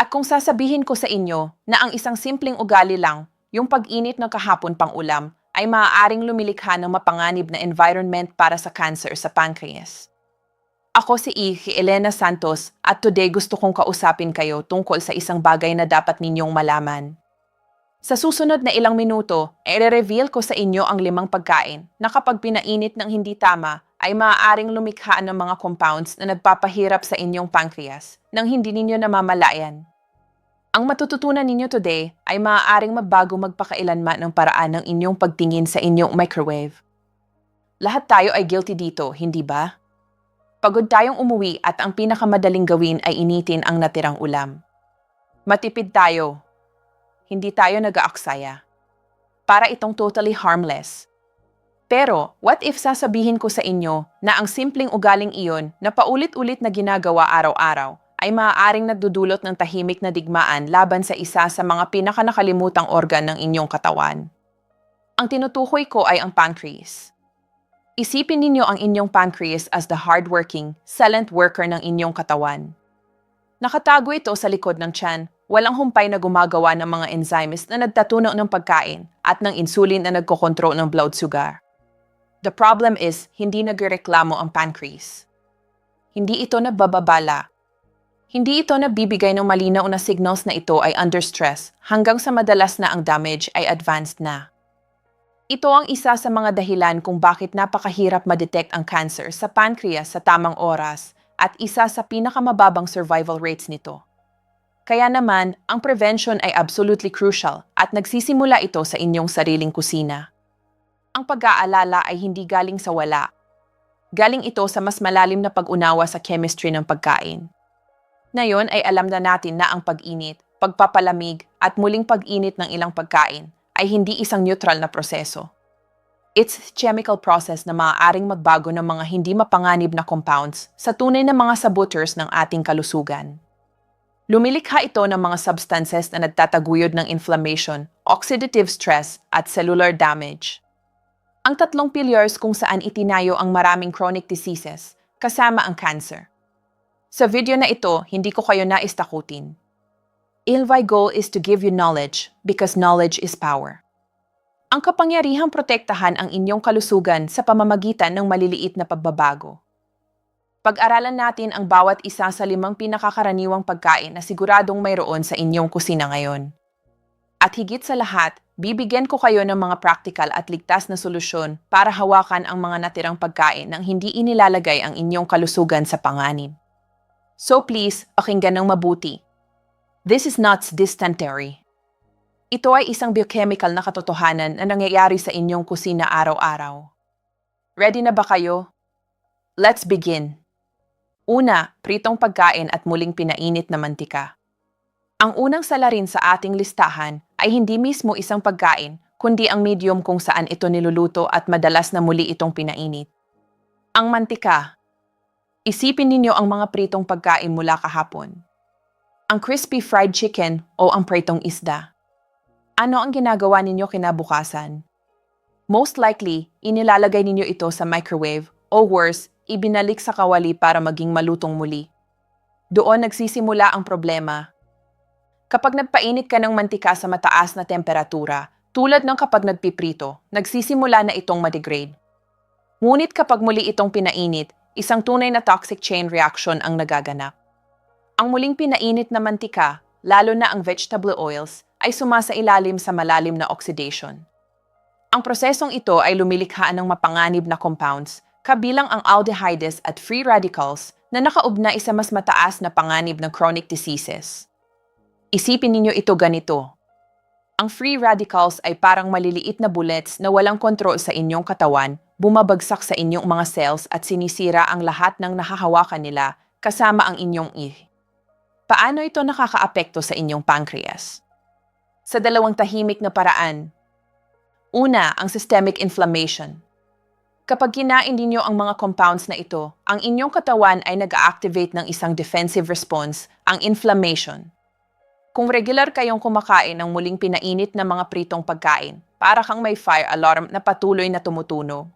At kung sasabihin ko sa inyo na ang isang simpleng ugali lang, yung pag-init ng kahapon pang ulam, ay maaaring lumilikha ng mapanganib na environment para sa cancer sa pancreas. Ako si Elena Santos at today gusto kong kausapin kayo tungkol sa isang bagay na dapat ninyong malaman. Sa susunod na ilang minuto, i-reveal ko sa inyo ang 5 pagkain na kapag pinainit ng hindi tama ay maaaring lumikha ng mga compounds na nagpapahirap sa inyong pancreas nang hindi ninyo namamalayan. Ang matututunan ninyo today ay maaaring magbago magpakailanman ng paraan ng inyong pagtingin sa inyong microwave. Lahat tayo ay guilty dito, hindi ba? Pagod tayong umuwi at ang pinakamadaling gawin ay initin ang natirang ulam. Matipid tayo. Hindi tayo nag-aaksaya. Para itong totally harmless. Pero, what if sasabihin ko sa inyo na ang simpleng ugaling iyon na paulit-ulit na ginagawa araw-araw ay maaaring nagdudulot ng tahimik na digmaan laban sa isa sa mga pinakanakalimutang organ ng inyong katawan? Ang tinutukoy ko ay ang pancreas. Isipin ninyo ang inyong pancreas as the hardworking, silent worker ng inyong katawan. Nakatago ito sa likod ng tiyan, walang humpay na gumagawa ng mga enzymes na nagtatunaw ng pagkain at ng insulin na nagkokontrol ng blood sugar. The problem is, hindi nagreklamo ang pancreas. Hindi ito nagbababala. Hindi ito nabibigay ng malinaw na signals na ito ay under stress hanggang sa madalas na ang damage ay advanced na. Ito ang isa sa mga dahilan kung bakit napakahirap ma-detect ang cancer sa pancreas sa tamang oras at isa sa pinakamababang survival rates nito. Kaya naman, ang prevention ay absolutely crucial at nagsisimula ito sa inyong sariling kusina. Ang pag-aalala ay hindi galing sa wala. Galing ito sa mas malalim na pag-unawa sa chemistry ng pagkain. Ngayon ay alam na natin na ang pag-init, pagpapalamig at muling pag-init ng ilang pagkain ay hindi isang neutral na proseso. It's a chemical process na maaaring magbago ng mga hindi mapanganib na compounds sa tunay na mga saboteurs ng ating kalusugan. Lumilikha ito ng mga substances na nagtataguyod ng inflammation, oxidative stress at cellular damage. Ang 3 pillars kung saan itinayo ang maraming chronic diseases, kasama ang cancer. Sa video na ito, hindi ko kayo nais takutin. My goal is to give you knowledge because knowledge is power. Ang kapangyarihang protektahan ang inyong kalusugan sa pamamagitan ng maliliit na pagbabago. Pag-aralan natin ang bawat isa sa 5 pinakakaraniwang pagkain na siguradong mayroon sa inyong kusina ngayon. At higit sa lahat, bibigyan ko kayo ng mga practical at ligtas na solusyon para hawakan ang mga natirang pagkain nang hindi inilalagay ang inyong kalusugan sa panganib. So please, pakinggan ng mabuti. This is not dysentery. Ito ay isang biochemical na katotohanan na nangyayari sa inyong kusina araw-araw. Ready na ba kayo? Let's begin. Una, pritong pagkain at muling pinainit na mantika. Ang unang salarin sa ating listahan ay hindi mismo isang pagkain, kundi ang medium kung saan ito niluluto at madalas na muli itong pinainit. Ang mantika. Isipin ninyo ang mga pritong pagkain mula kahapon. Ang crispy fried chicken o ang pritong isda. Ano ang ginagawa ninyo kinabukasan? Most likely, inilalagay ninyo ito sa microwave o worse, ibinalik sa kawali para maging malutong muli. Doon nagsisimula ang problema. Kapag nagpainit ka ng mantika sa mataas na temperatura, tulad ng kapag nagpiprito, nagsisimula na itong ma-degrade. Ngunit kapag muli itong pinainit, isang tunay na toxic chain reaction ang nagaganap. Ang muling pinainit na mantika, lalo na ang vegetable oils, ay sumasailalim sa malalim na oxidation. Ang prosesong ito ay lumilikha ng mapanganib na compounds, kabilang ang aldehydes at free radicals na nakaugnay sa mas mataas na panganib ng chronic diseases. Isipin ninyo ito ganito. Ang free radicals ay parang maliliit na bullets na walang kontrol sa inyong katawan, bumabagsak sa inyong mga cells at sinisira ang lahat ng nahahawakan nila kasama ang inyong Paano ito nakakaapekto sa inyong pancreas? Sa 2 tahimik na paraan. Una, ang systemic inflammation. Kapag kinain ninyo ang mga compounds na ito, ang inyong katawan ay nag-activate ng isang defensive response, ang inflammation. Kung regular kayong kumakain ng muling pinainit na mga pritong pagkain, para kang may fire alarm na patuloy na tumutunog.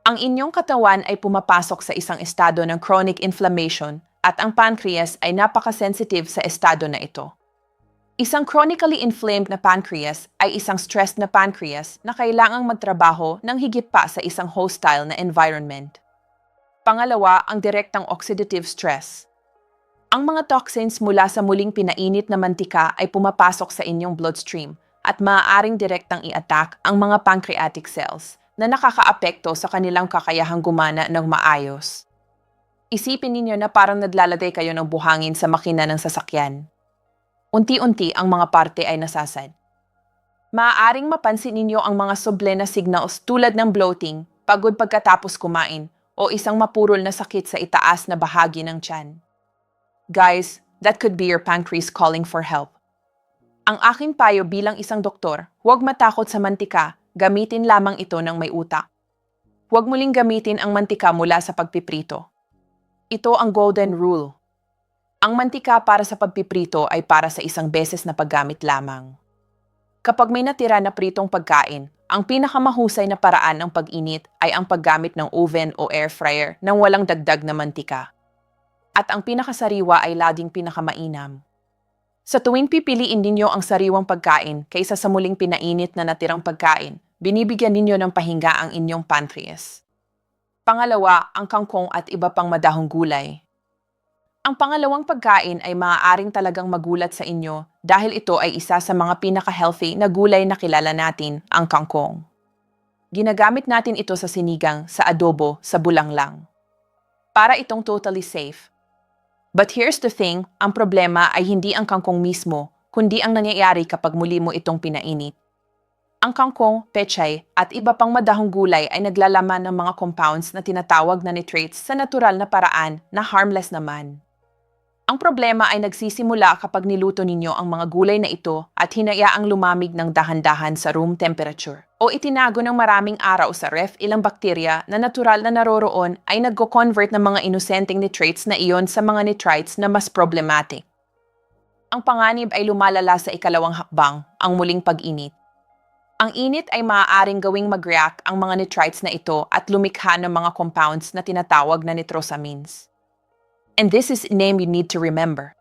Ang inyong katawan ay pumapasok sa isang estado ng chronic inflammation at ang pancreas ay napaka-sensitive sa estado na ito. Isang chronically inflamed na pancreas ay isang stressed na pancreas na kailangang magtrabaho ng higit pa sa isang hostile na environment. Pangalawa, ang direktang oxidative stress. Ang mga toxins mula sa muling pinainit na mantika ay pumapasok sa inyong bloodstream at maaaring direktang i-attack ang mga pancreatic cells na nakakaapekto sa kanilang kakayahang gumana ng maayos. Isipin ninyo na parang naglalagay kayo ng buhangin sa makina ng sasakyan. Unti-unti ang mga parte ay nasasad. Maaaring mapansin ninyo ang mga suble na signals tulad ng bloating, pagod pagkatapos kumain, o isang mapurol na sakit sa itaas na bahagi ng tiyan. Guys, that could be your pancreas calling for help. Ang aking payo bilang isang doktor, huwag matakot sa mantika, gamitin lamang ito ng may utak. Huwag muling gamitin ang mantika mula sa pagpiprito. Ito ang golden rule. Ang mantika para sa pagpiprito ay para sa isang beses na paggamit lamang. Kapag may natira na pritong pagkain, ang pinakamahusay na paraan ng pag-init ay ang paggamit ng oven o air fryer nang walang dagdag na mantika. At ang pinakasariwa ay laging pinakamainam. Sa tuwing pipiliin ninyo ang sariwang pagkain kaysa sa muling pinainit na natirang pagkain, binibigyan ninyo ng pahinga ang inyong pancreas. Pangalawa, ang kangkong at iba pang madahong gulay. Ang pangalawang pagkain ay maaaring talagang magulat sa inyo dahil ito ay isa sa mga pinaka-healthy na gulay na kilala natin, ang kangkong. Ginagamit natin ito sa sinigang, sa adobo, sa bulanglang. Para itong totally safe. But here's the thing, ang problema ay hindi ang kangkong mismo, kundi ang nangyayari kapag muli mo itong pinainit. Ang kangkong, pechay, at iba pang madahong gulay ay naglalaman ng mga compounds na tinatawag na nitrates sa natural na paraan na harmless naman. Ang problema ay nagsisimula kapag niluto ninyo ang mga gulay na ito at hinayaang lumamig ng dahan-dahan sa room temperature o itinago ng maraming araw sa ref. Ilang bakterya na natural na naroroon ay nagko-convert ng mga inosenteng nitrates na iyon sa mga nitrites na mas problematic. Ang panganib ay lumalala sa ikalawang hakbang, ang muling pag-init. Ang init ay maaaring gawing mag-react ang mga nitrites na ito at lumikha ng mga compounds na tinatawag na nitrosamines. And this is a name you need to remember.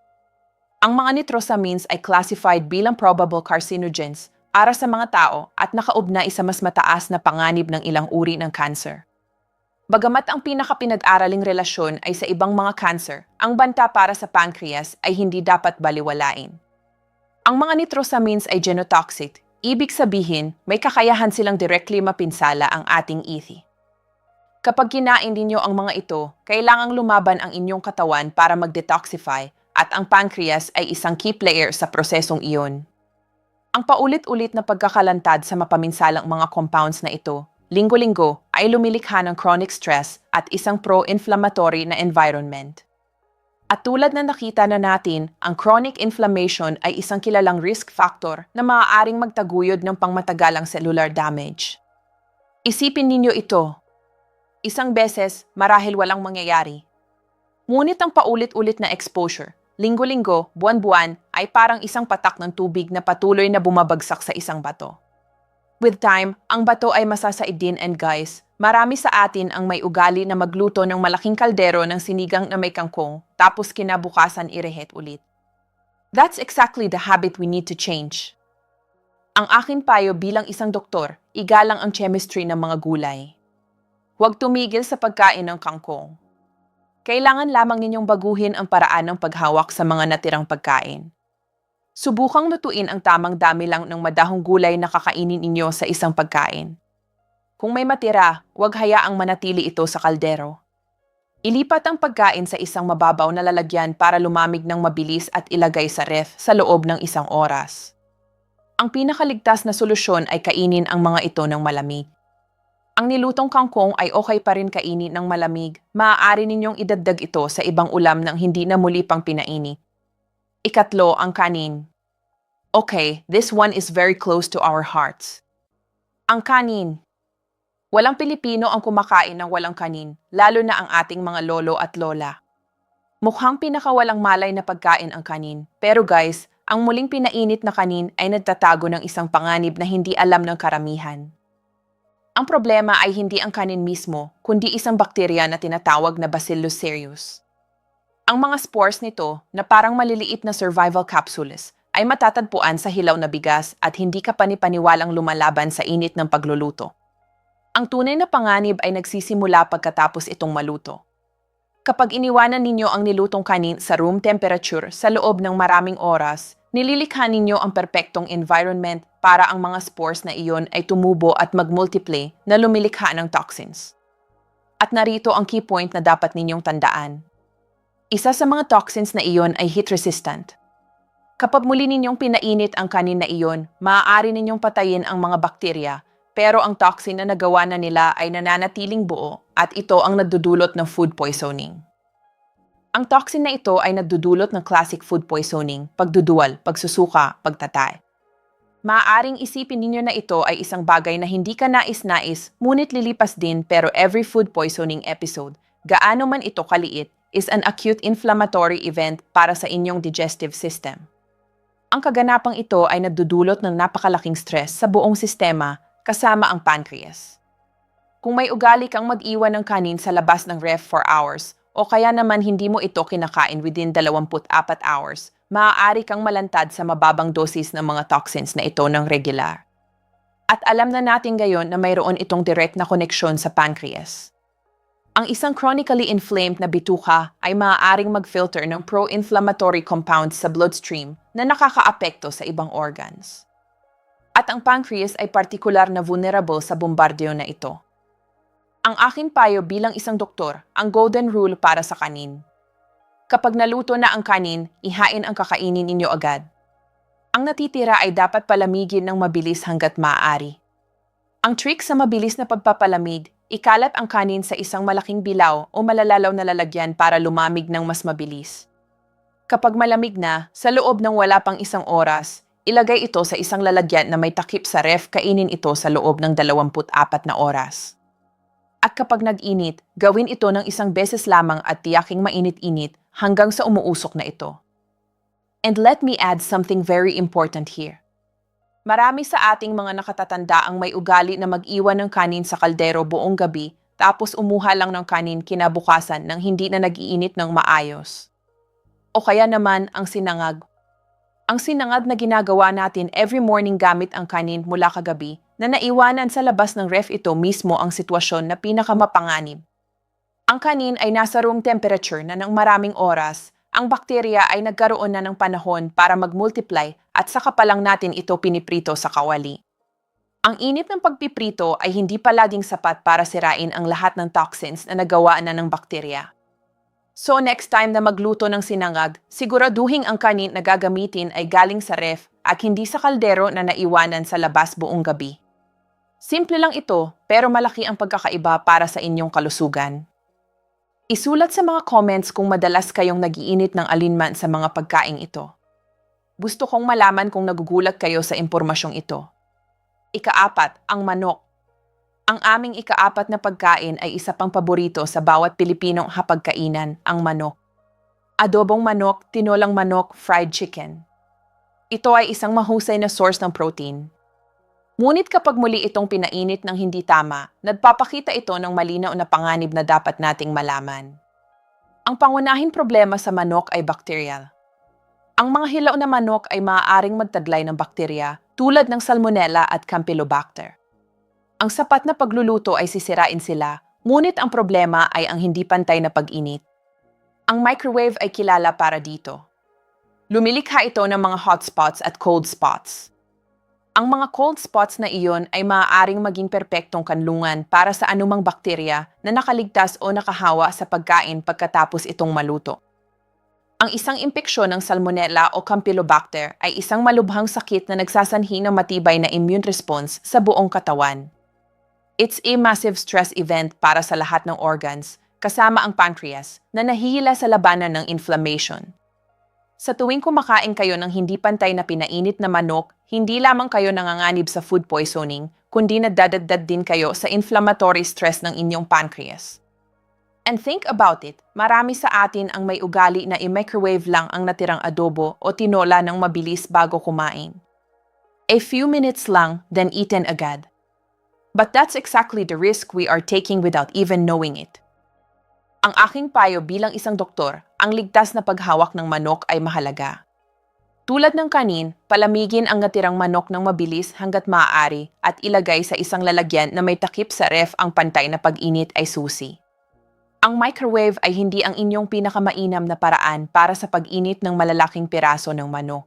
Ang mga nitrosamines ay classified bilang probable carcinogens para sa mga tao at nakaugnay sa mas mataas na panganib ng ilang uri ng cancer. Bagamat ang pinakapinag-araling relasyon ay sa ibang mga cancer, ang banta para sa pancreas ay hindi dapat baliwalain. Ang mga nitrosamines ay genotoxic, ibig sabihin may kakayahan silang directly mapinsala ang ating ihi. Kapag kinain ninyo ang mga ito, kailangang lumaban ang inyong katawan para mag-detoxify at ang pancreas ay isang key player sa prosesong iyon. Ang paulit-ulit na pagkakalantad sa mapaminsalang mga compounds na ito, linggo-linggo, ay lumilikha ng chronic stress at isang pro-inflammatory na environment. At tulad na nakita na natin, ang chronic inflammation ay isang kilalang risk factor na maaaring magtaguyod ng pangmatagalang cellular damage. Isipin ninyo ito. Isang beses, marahil walang mangyayari. Ngunit ang paulit-ulit na exposure, linggo-linggo, buwan-buwan, ay parang isang patak ng tubig na patuloy na bumabagsak sa isang bato. With time, ang bato ay masasaid din and guys, marami sa atin ang may ugali na magluto ng malaking kaldero ng sinigang na may kangkong, tapos kinabukasan irehet ulit. That's exactly the habit we need to change. Ang akin payo bilang isang doktor, igalang ang chemistry ng mga gulay. Huwag tumigil sa pagkain ng kangkong. Kailangan lamang ninyong baguhin ang paraan ng paghawak sa mga natirang pagkain. Subukang lutuin ang tamang dami lang ng madahong gulay na kakainin ninyo sa isang pagkain. Kung may matira, huwag hayaang manatili ito sa kaldero. Ilipat ang pagkain sa isang mababaw na lalagyan para lumamig ng mabilis at ilagay sa ref sa loob ng isang oras. Ang pinakaligtas na solusyon ay kainin ang mga ito ng malamig. Ang nilutong kangkong ay okay pa rin kainin ng malamig. Maaari ninyong idagdag ito sa ibang ulam nang hindi na muli pang pinainit. Ikatlo, ang kanin. Okay, this one is very close to our hearts. Ang kanin. Walang Pilipino ang kumakain ng walang kanin, lalo na ang ating mga lolo at lola. Mukhang pinakawalang malay na pagkain ang kanin. Pero guys, ang muling pinainit na kanin ay nagtatago ng isang panganib na hindi alam ng karamihan. Ang problema ay hindi ang kanin mismo, kundi isang bakterya na tinatawag na Bacillus cereus. Ang mga spores nito, na parang maliliit na survival capsules, ay matatagpuan sa hilaw na bigas at hindi ka panipaniwalang lumalaban sa init ng pagluluto. Ang tunay na panganib ay nagsisimula pagkatapos itong maluto. Kapag iniwanan ninyo ang nilutong kanin sa room temperature sa loob ng maraming oras, nililikha ninyo ang perpektong environment para ang mga spores na iyon ay tumubo at magmultiply na lumilikha ng toxins. At narito ang key point na dapat ninyong tandaan. Isa sa mga toxins na iyon ay heat resistant. Kapag muli ninyong pinainit ang kanin na iyon, maaari ninyong patayin ang mga bakterya, pero ang toxin na nagawa na nila ay nananatiling buo at ito ang nagdudulot ng food poisoning. Ang toxin na ito ay nagdudulot ng classic food poisoning, pagduduwal, pagsusuka, pagtatay. Maaaring isipin ninyo na ito ay isang bagay na hindi ka nais-nais, ngunit lilipas din, pero every food poisoning episode, gaano man ito kaliit, is an acute inflammatory event para sa inyong digestive system. Ang kaganapang ito ay nagdudulot ng napakalaking stress sa buong sistema, kasama ang pancreas. Kung may ugali kang mag-iwan ng kanin sa labas ng ref for hours, o kaya naman hindi mo ito kinakain within 24 hours, maaari kang malantad sa mababang dosis ng mga toxins na ito ng regular. At alam na natin ngayon na mayroon itong direct na koneksyon sa pancreas. Ang isang chronically inflamed na bituka ay maaaring mag-filter ng pro-inflammatory compounds sa bloodstream na nakakaapekto sa ibang organs. At ang pancreas ay partikular na vulnerable sa bombardeo na ito. Ang aking payo bilang isang doktor, ang golden rule para sa kanin. Kapag naluto na ang kanin, ihain ang kakainin ninyo agad. Ang natitira ay dapat palamigin ng mabilis hanggat maaari. Ang trick sa mabilis na pagpapalamig, ikalat ang kanin sa isang malaking bilaw o malalalaw na lalagyan para lumamig ng mas mabilis. Kapag malamig na, sa loob ng wala pang isang oras, ilagay ito sa isang lalagyan na may takip sa ref, kainin ito sa loob ng 24 na oras. At kapag nag-init, gawin ito ng isang beses lamang at tiyaking mainit-init hanggang sa umuusok na ito. And let me add something very important here. Marami sa ating mga nakatatanda ang may ugali na mag-iwan ng kanin sa kaldero buong gabi tapos umuha lang ng kanin kinabukasan nang hindi na nag-iinit ng maayos. O kaya naman ang sinangag. Ang sinangag na ginagawa natin every morning gamit ang kanin mula kagabi na naiwanan sa labas ng ref, ito mismo ang sitwasyon na pinakamapanganib. Ang kanin ay nasa room temperature na ng maraming oras, ang bakterya ay nagkaroon na ng panahon para mag-multiply at saka pa lang natin ito piniprito sa kawali. Ang init ng pagpiprito ay hindi palaging sapat para sirain ang lahat ng toxins na nagawa na ng bakterya. So next time na magluto ng sinangag, siguraduhin ang kanin na gagamitin ay galing sa ref at hindi sa kaldero na naiwanan sa labas buong gabi. Simple lang ito, pero malaki ang pagkakaiba para sa inyong kalusugan. Isulat sa mga comments kung madalas kayong nagiinit ng alinman sa mga pagkaing ito. Gusto kong malaman kung nagugulat kayo sa impormasyong ito. Ika-4, ang manok. Ang aming ika-4 na pagkain ay isa pang paborito sa bawat Pilipinong hapagkainan, ang manok. Adobong manok, tinolang manok, fried chicken. Ito ay isang mahusay na source ng protein. Ngunit kapag muli itong pinainit ng hindi tama, nagpapakita ito ng malinaw na panganib na dapat nating malaman. Ang pangunahing problema sa manok ay bacterial. Ang mga hilaw na manok ay maaaring magtaglay ng bakterya tulad ng Salmonella at Campylobacter. Ang sapat na pagluluto ay sisirain sila, ngunit ang problema ay ang hindi pantay na pag-init. Ang microwave ay kilala para dito. Lumilikha ito ng mga hotspots at cold spots. Ang mga cold spots na iyon ay maaaring maging perpektong kanlungan para sa anumang bakterya na nakaligtas o nakahawa sa pagkain pagkatapos itong maluto. Ang isang impeksyon ng Salmonella o Campylobacter ay isang malubhang sakit na nagsasanhi ng matibay na immune response sa buong katawan. It's a massive stress event para sa lahat ng organs, kasama ang pancreas, na nahihila sa labanan ng inflammation. Sa tuwing kumakain kayo ng hindi pantay na pinainit na manok, hindi lamang kayo nanganganib sa food poisoning, kundi nadadagdag din kayo sa inflammatory stress ng inyong pancreas. And think about it, marami sa atin ang may ugali na i-microwave lang ang natirang adobo o tinola ng mabilis bago kumain. A few minutes lang, then eaten agad. But that's exactly the risk we are taking without even knowing it. Ang aking payo bilang isang doktor, ang ligtas na paghawak ng manok ay mahalaga. Tulad ng kanin, palamigin ang natirang manok ng mabilis hanggat maaari at ilagay sa isang lalagyan na may takip sa ref. Ang pantay na pag-init ay susi. Ang microwave ay hindi ang inyong pinakamainam na paraan para sa pag-init ng malalaking piraso ng manok.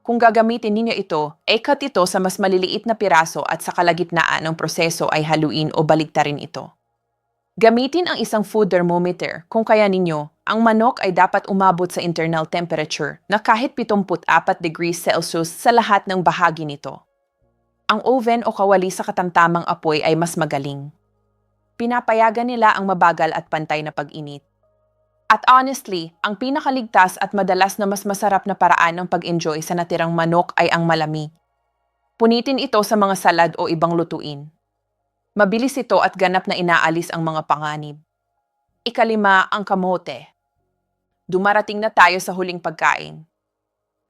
Kung gagamitin ninyo ito, cut ito sa mas maliliit na piraso at sa kalagitnaan ng proseso ay haluin o baligtarin ito. Gamitin ang isang food thermometer kung kaya ninyo. Ang manok ay dapat umabot sa internal temperature na kahit 74 degrees Celsius sa lahat ng bahagi nito. Ang oven o kawali sa katamtamang apoy ay mas magaling. Pinapayagan nila ang mabagal at pantay na pag-init. At honestly, ang pinakaligtas at madalas na mas masarap na paraan ng pag-enjoy sa natirang manok ay ang malami. Punitin ito sa mga salad o ibang lutuin. Mabilis ito at ganap na inaalis ang mga panganib. Ikalima, ang kamote. Dumarating na tayo sa huling pagkain.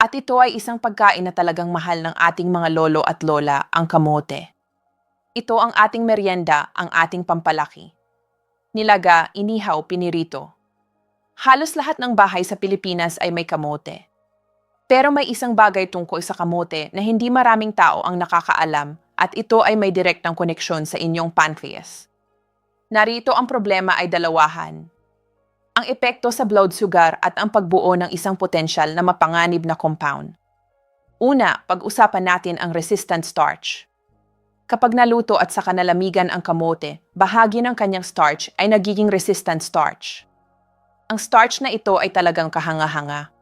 At ito ay isang pagkain na talagang mahal ng ating mga lolo at lola, ang kamote. Ito ang ating merienda, ang ating pampalaki. Nilaga, inihaw, pinirito. Halos lahat ng bahay sa Pilipinas ay may kamote. Pero may isang bagay tungkol sa kamote na hindi maraming tao ang nakakaalam at ito ay may direktang koneksyon sa inyong pancreas. Narito ang problema ay dalawahan. Ang epekto sa blood sugar at ang pagbuo ng isang potensyal na mapanganib na compound. Una, pag-usapan natin ang resistant starch. Kapag naluto at saka nalamigan ang kamote, bahagi ng kanyang starch ay nagiging resistant starch. Ang starch na ito ay talagang kahanga-hanga.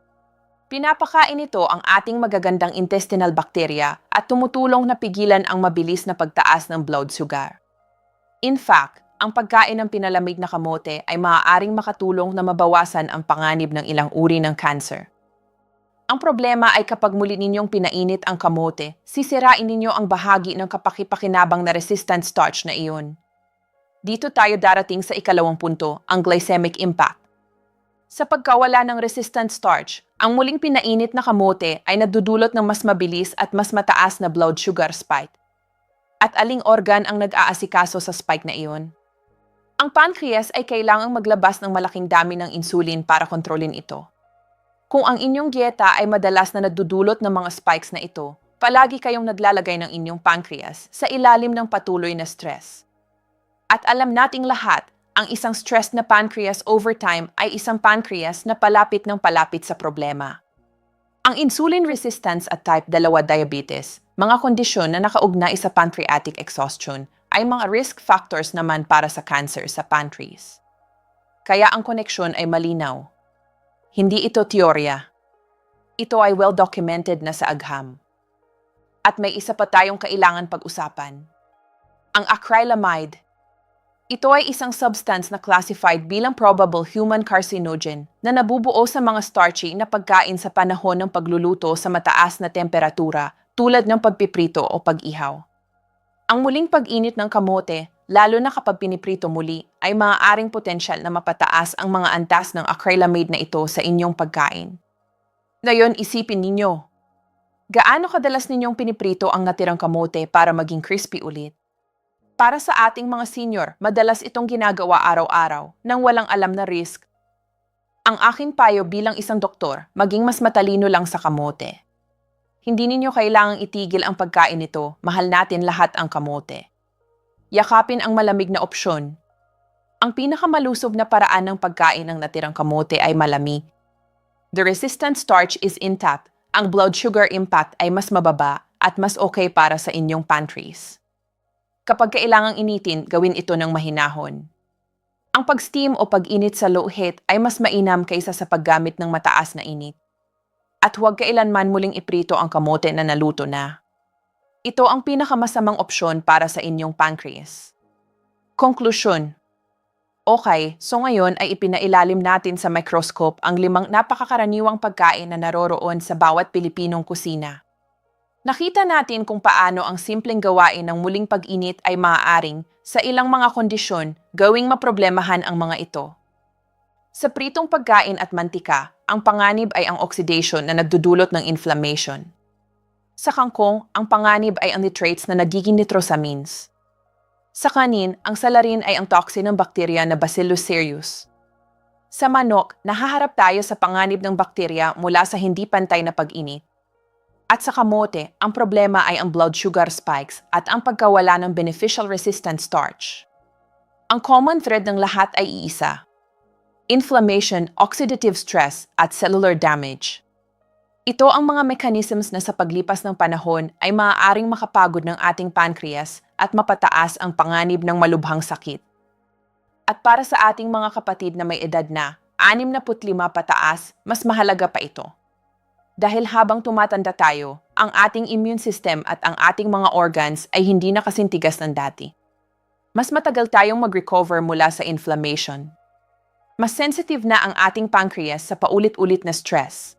Pinapakain ito ang ating magagandang intestinal bacteria at tumutulong na pigilan ang mabilis na pagtaas ng blood sugar. In fact, ang pagkain ng pinalamig na kamote ay maaaring makatulong na mabawasan ang panganib ng ilang uri ng cancer. Ang problema ay kapag muli ninyong pinainit ang kamote, sisirain ninyo ang bahagi ng kapakipakinabang na resistant starch na iyon. Dito tayo darating sa ikalawang punto, ang glycemic impact. Sa pagkawala ng resistant starch, ang muling pinainit na kamote ay nadudulot ng mas mabilis at mas mataas na blood sugar spike. At aling organ ang nag-aasikaso sa spike na iyon? Ang pancreas ay kailangang maglabas ng malaking dami ng insulin para kontrolin ito. Kung ang inyong dieta ay madalas na nadudulot ng mga spikes na ito, palagi kayong naglalagay ng inyong pancreas sa ilalim ng patuloy na stress. At alam nating lahat, ang isang stressed na pancreas over time ay isang pancreas na palapit ng palapit sa problema. Ang insulin resistance at type 2 diabetes, mga kondisyon na nakaugnay sa pancreatic exhaustion, ay mga risk factors naman para sa cancer sa pancreas. Kaya ang koneksyon ay malinaw. Hindi ito teorya. Ito ay well-documented na sa agham. At may isa pa tayong kailangan pag-usapan. Ang acrylamide. Ito ay isang substance na classified bilang probable human carcinogen na nabubuo sa mga starchy na pagkain sa panahon ng pagluluto sa mataas na temperatura tulad ng pagpiprito o pag-ihaw. Ang muling pag-init ng kamote, lalo na kapag piniprito muli, ay maaaring potensyal na mapataas ang mga antas ng acrylamide na ito sa inyong pagkain. Ngayon, isipin ninyo, gaano kadalas ninyong piniprito ang natirang kamote para maging crispy ulit? Para sa ating mga senior, madalas itong ginagawa araw-araw nang walang alam na risk. Ang aking payo bilang isang doktor, maging mas matalino lang sa kamote. Hindi ninyo kailangang itigil ang pagkain nito, mahal natin lahat ang kamote. Yakapin ang malamig na opsyon. Ang pinakamalusob na paraan ng pagkain ng natirang kamote ay malami. The resistant starch is intact, ang blood sugar impact ay mas mababa at mas okay para sa inyong pancreas. Kapag kailangang initin, gawin ito ng mahinahon. Ang pag-steam o pag-init sa low heat ay mas mainam kaysa sa paggamit ng mataas na init. At huwag kailanman muling iprito ang kamote na naluto na. Ito ang pinakamasamang opsyon para sa inyong pancreas. Konklusyon. Okay, so ngayon ay ipinailalim natin sa microscope ang 5 napakakaraniwang pagkain na naroroon sa bawat Pilipinong kusina. Nakita natin kung paano ang simpleng gawain ng muling pag-init ay maaaring, sa ilang mga kondisyon, gawing maproblemahan ang mga ito. Sa pritong pagkain at mantika, ang panganib ay ang oxidation na nagdudulot ng inflammation. Sa kangkong, ang panganib ay ang nitrates na nagiging nitrosamines. Sa kanin, ang salarin ay ang toxin ng bakterya na Bacillus cereus. Sa manok, nahaharap tayo sa panganib ng bakterya mula sa hindi pantay na pag-init. At sa kamote, ang problema ay ang blood sugar spikes at ang pagkawala ng beneficial resistant starch. Ang common thread ng lahat ay iisa: inflammation, oxidative stress, at cellular damage. Ito ang mga mechanisms na sa paglipas ng panahon ay maaaring makapagod ng ating pancreas at mapataas ang panganib ng malubhang sakit. At para sa ating mga kapatid na may edad na 65 pataas, mas mahalaga pa ito. Dahil habang tumatanda tayo, ang ating immune system at ang ating mga organs ay hindi na kasing tigas ng dati. Mas matagal tayong mag-recover mula sa inflammation. Mas sensitive na ang ating pancreas sa paulit-ulit na stress.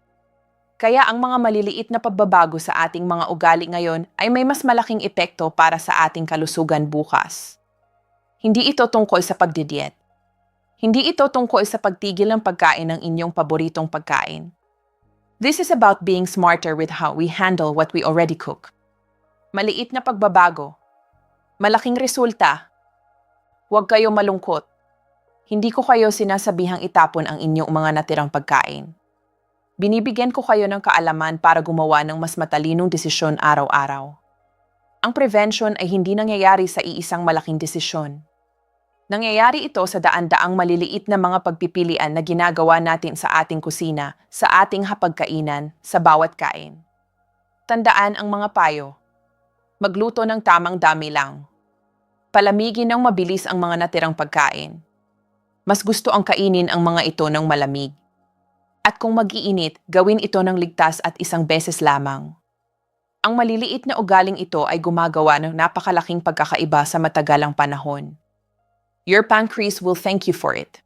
Kaya ang mga maliliit na pagbabago sa ating mga ugali ngayon ay may mas malaking epekto para sa ating kalusugan bukas. Hindi ito tungkol sa pagdidiet. Hindi ito tungkol sa pagtigil ng pagkain ng inyong paboritong pagkain. This is about being smarter with how we handle what we already cook. Maliit na pagbabago. Malaking resulta. Huwag kayo malungkot. Hindi ko kayo sinasabihang itapon ang inyong mga natirang pagkain. Binibigyan ko kayo ng kaalaman para gumawa ng mas matalinong desisyon araw-araw. Ang prevention ay hindi nangyayari sa iisang malaking desisyon. Nangyayari ito sa daan-daang maliliit na mga pagpipilian na ginagawa natin sa ating kusina, sa ating hapagkainan, sa bawat kain. Tandaan ang mga payo. Magluto ng tamang dami lang. Palamigin ng mabilis ang mga natirang pagkain. Mas gusto ang kainin ang mga ito ng malamig. At kung mag-iinit, gawin ito ng ligtas at isang beses lamang. Ang maliliit na ugaling ito ay gumagawa ng napakalaking pagkakaiba sa matagalang panahon. Your pancreas will thank you for it.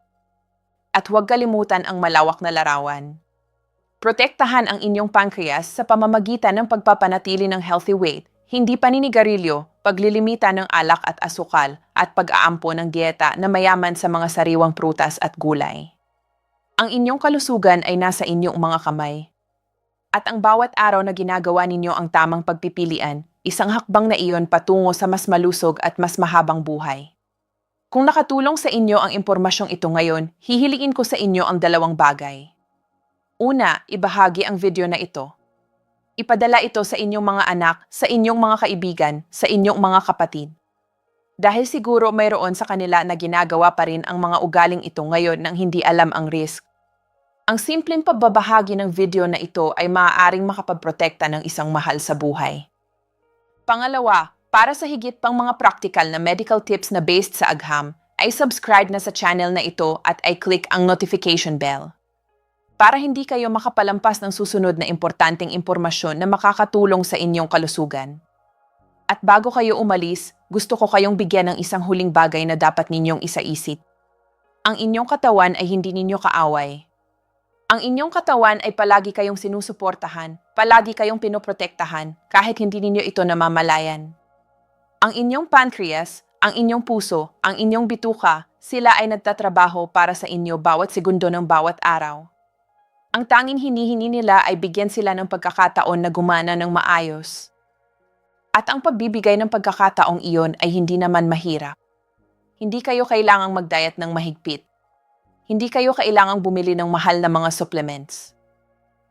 At huwag kalimutan ang malawak na larawan. Protektahan ang inyong pancreas sa pamamagitan ng pagpapanatili ng healthy weight, hindi paninigarilyo, paglilimita ng alak at asukal, at pag-aampo ng dieta na mayaman sa mga sariwang prutas at gulay. Ang inyong kalusugan ay nasa inyong mga kamay. At ang bawat araw na ginagawa ninyo ang tamang pagpipilian, isang hakbang na iyon patungo sa mas malusog at mas mahabang buhay. Kung nakatulong sa inyo ang impormasyong ito ngayon, hihiliin ko sa inyo ang dalawang bagay. Una, ibahagi ang video na ito. Ipadala ito sa inyong mga anak, sa inyong mga kaibigan, sa inyong mga kapatid. Dahil siguro mayroon sa kanila na ginagawa pa rin ang mga ugaling ito ngayon nang hindi alam ang risk. Ang simpleng pagbabahagi ng video na ito ay maaaring makapagprotekta ng isang mahal sa buhay. Pangalawa, para sa higit pang mga practical na medical tips na based sa agham, ay subscribe na sa channel na ito at ay click ang notification bell. Para hindi kayo makapalampas ng susunod na importanteng impormasyon na makakatulong sa inyong kalusugan. At bago kayo umalis, gusto ko kayong bigyan ng isang huling bagay na dapat ninyong isaisip. Ang inyong katawan ay hindi ninyo kaaway. Ang inyong katawan ay palagi kayong sinusuportahan, palagi kayong pinoprotektahan, kahit hindi ninyo ito namamalayan. Ang inyong pancreas, ang inyong puso, ang inyong bituka, sila ay nagtatrabaho para sa inyo bawat segundo ng bawat araw. Ang tanging hinihingi nila ay bigyan sila ng pagkakataon na gumana ng maayos. At ang pagbibigay ng pagkakataong iyon ay hindi naman mahirap. Hindi kayo kailangang mag-diet ng mahigpit. Hindi kayo kailangang bumili ng mahal na mga supplements.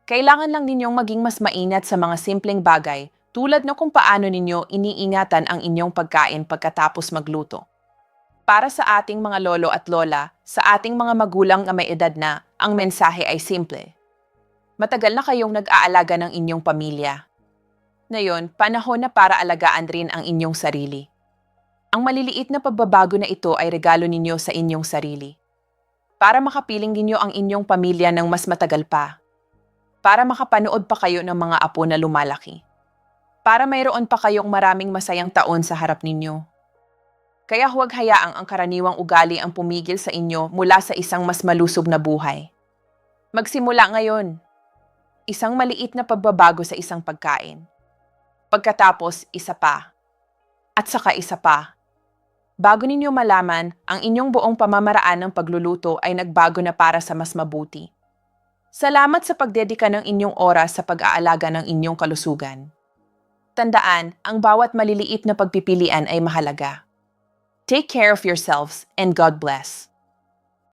Kailangan lang ninyong maging mas maingat sa mga simpleng bagay tulad na kung paano ninyo iniingatan ang inyong pagkain pagkatapos magluto. Para sa ating mga lolo at lola, sa ating mga magulang na may edad na, ang mensahe ay simple. Matagal na kayong nag-aalaga ng inyong pamilya. Ngayon, panahon na para alagaan rin ang inyong sarili. Ang maliliit na pagbabago na ito ay regalo ninyo sa inyong sarili. Para makapiling ninyo ang inyong pamilya ng mas matagal pa. Para makapanood pa kayo ng mga apo na lumalaki. Para mayroon pa kayong maraming masayang taon sa harap ninyo. Kaya huwag hayaang ang karaniwang ugali ang pumigil sa inyo mula sa isang mas malusog na buhay. Magsimula ngayon. Isang maliit na pagbabago sa isang pagkain. Pagkatapos, isa pa. At saka isa pa. Bago ninyo malaman, ang inyong buong pamamaraan ng pagluluto ay nagbago na para sa mas mabuti. Salamat sa pagdedika ng inyong oras sa pag-aalaga ng inyong kalusugan. Tandaan, ang bawat maliliit na pagpipilian ay mahalaga. Take care of yourselves and God bless.